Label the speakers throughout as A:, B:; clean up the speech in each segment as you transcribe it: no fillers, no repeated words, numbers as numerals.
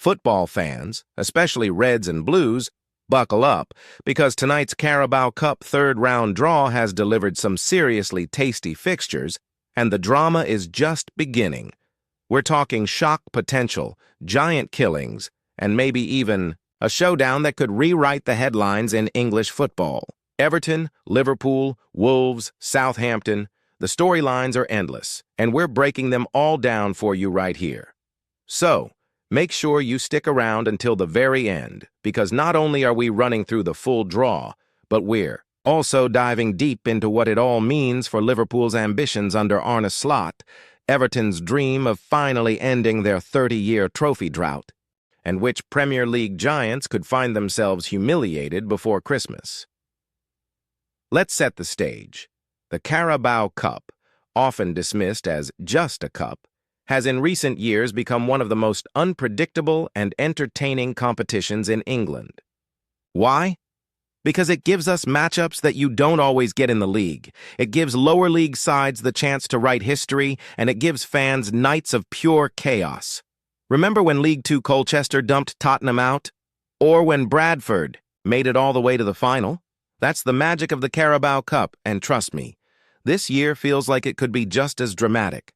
A: Football fans, especially Reds and Blues, buckle up, because tonight's Carabao Cup third-round draw has delivered some seriously tasty fixtures, and the drama is just beginning. We're talking shock potential, giant killings, and maybe even a showdown that could rewrite the headlines in English football. Everton, Liverpool, Wolves, Southampton, the storylines are endless, and we're breaking them all down for you right here. So, make sure you stick around until the very end, because not only are we running through the full draw, but we're also diving deep into what it all means for Liverpool's ambitions under Arne Slot, Everton's dream of finally ending their 30-year trophy drought, and which Premier League giants could find themselves humiliated before Christmas. Let's set the stage. The Carabao Cup, often dismissed as just a cup, has in recent years become one of the most unpredictable and entertaining competitions in England. Why? Because it gives us matchups that you don't always get in the league. It gives lower league sides the chance to write history, and it gives fans nights of pure chaos. Remember when League Two Colchester dumped Tottenham out? Or when Bradford made it all the way to the final? That's the magic of the Carabao Cup, and trust me, this year feels like it could be just as dramatic.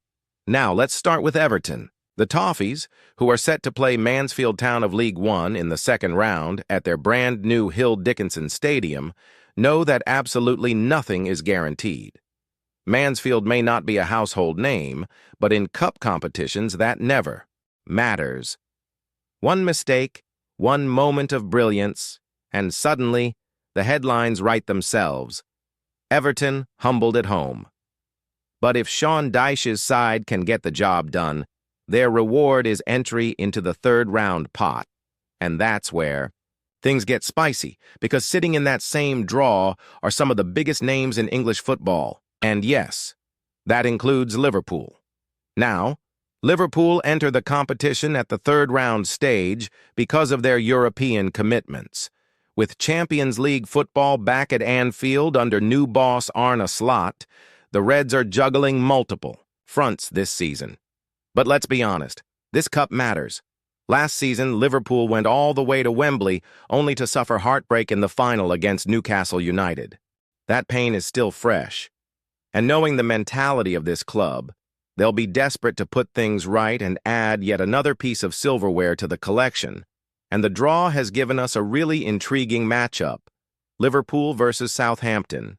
A: Now, let's start with Everton. The Toffees, who are set to play Mansfield Town of League One in the second round at their brand-new Hill Dickinson Stadium, know that absolutely nothing is guaranteed. Mansfield may not be a household name, but in cup competitions that never matters. One mistake, one moment of brilliance, and suddenly the headlines write themselves. Everton humbled at home. But if Sean Dyche's side can get the job done, their reward is entry into the third-round pot. And that's where things get spicy, because sitting in that same draw are some of the biggest names in English football. And yes, that includes Liverpool. Now, Liverpool enter the competition at the third-round stage because of their European commitments. With Champions League football back at Anfield under new boss Arne Slot, the Reds are juggling multiple fronts this season. But let's be honest, this cup matters. Last season, Liverpool went all the way to Wembley, only to suffer heartbreak in the final against Newcastle United. That pain is still fresh. And knowing the mentality of this club, they'll be desperate to put things right and add yet another piece of silverware to the collection. And the draw has given us a really intriguing matchup, Liverpool versus Southampton.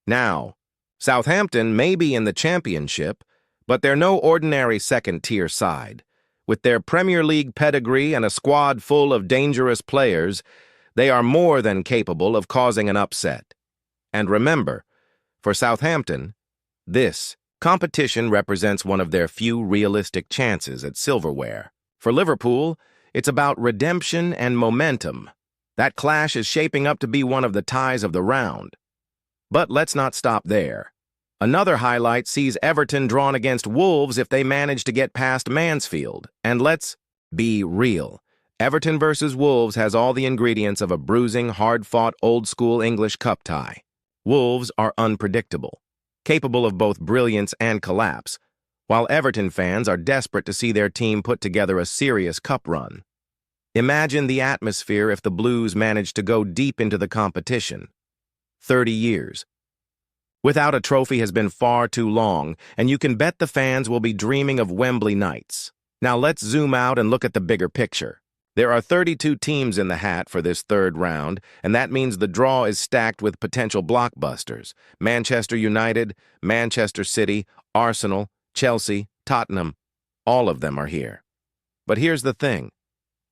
A: Now, Southampton may be in the championship, but they're no ordinary second-tier side. With their Premier League pedigree and a squad full of dangerous players, they are more than capable of causing an upset. And remember, for Southampton, this competition represents one of their few realistic chances at silverware. For Liverpool, it's about redemption and momentum. That clash is shaping up to be one of the ties of the round. But let's not stop there. Another highlight sees Everton drawn against Wolves if they manage to get past Mansfield. And let's be real. Everton versus Wolves has all the ingredients of a bruising, hard-fought, old-school English cup tie. Wolves are unpredictable, capable of both brilliance and collapse, while Everton fans are desperate to see their team put together a serious cup run. Imagine the atmosphere if the Blues managed to go deep into the competition. 30 years. Without a trophy has been far too long, and you can bet the fans will be dreaming of Wembley nights. Now let's zoom out and look at the bigger picture. There are 32 teams in the hat for this third round, and that means the draw is stacked with potential blockbusters. Manchester United, Manchester City, Arsenal, Chelsea, Tottenham, all of them are here. But here's the thing.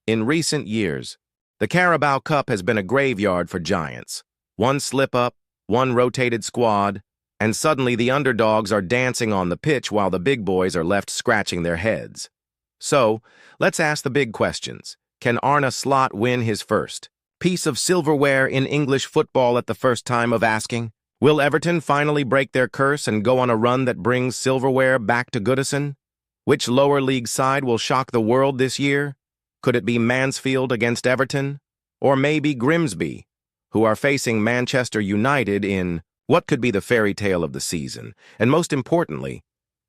A: In recent years, the Carabao Cup has been a graveyard for giants. One slip-up, one rotated squad, and suddenly the underdogs are dancing on the pitch while the big boys are left scratching their heads. So, let's ask the big questions. Can Arne Slot win his first piece of silverware in English football at the first time of asking? Will Everton finally break their curse and go on a run that brings silverware back to Goodison? Which lower league side will shock the world this year? Could it be Mansfield against Everton? Or maybe Grimsby, who are facing Manchester United in what could be the fairy tale of the season? And most importantly,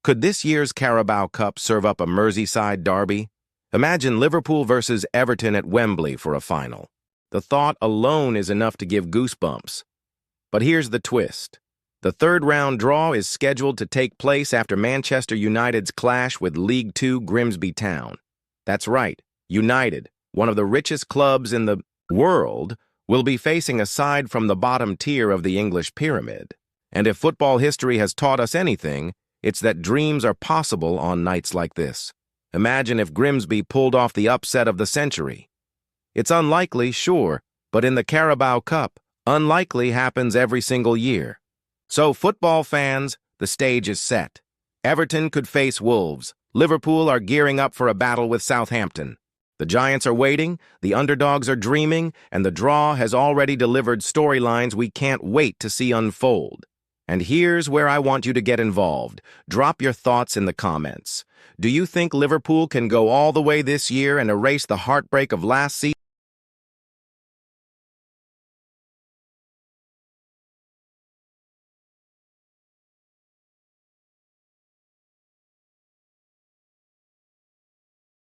A: could this year's Carabao Cup serve up a Merseyside derby? Imagine Liverpool versus Everton at Wembley for a final. The thought alone is enough to give goosebumps. But here's the twist. The third-round draw is scheduled to take place after Manchester United's clash with League Two Grimsby Town. That's right, United, one of the richest clubs in the world, will be facing a side from the bottom tier of the English pyramid. And if football history has taught us anything, it's that dreams are possible on nights like this. Imagine if Grimsby pulled off the upset of the century. It's unlikely, sure, but in the Carabao Cup, unlikely happens every single year. So, football fans, the stage is set. Everton could face Wolves. Liverpool are gearing up for a battle with Southampton. The Giants are waiting, the underdogs are dreaming, and the draw has already delivered storylines we can't wait to see unfold. And here's where I want you to get involved. Drop your thoughts in the comments. Do you think Liverpool can go all the way this year and erase the heartbreak of last season?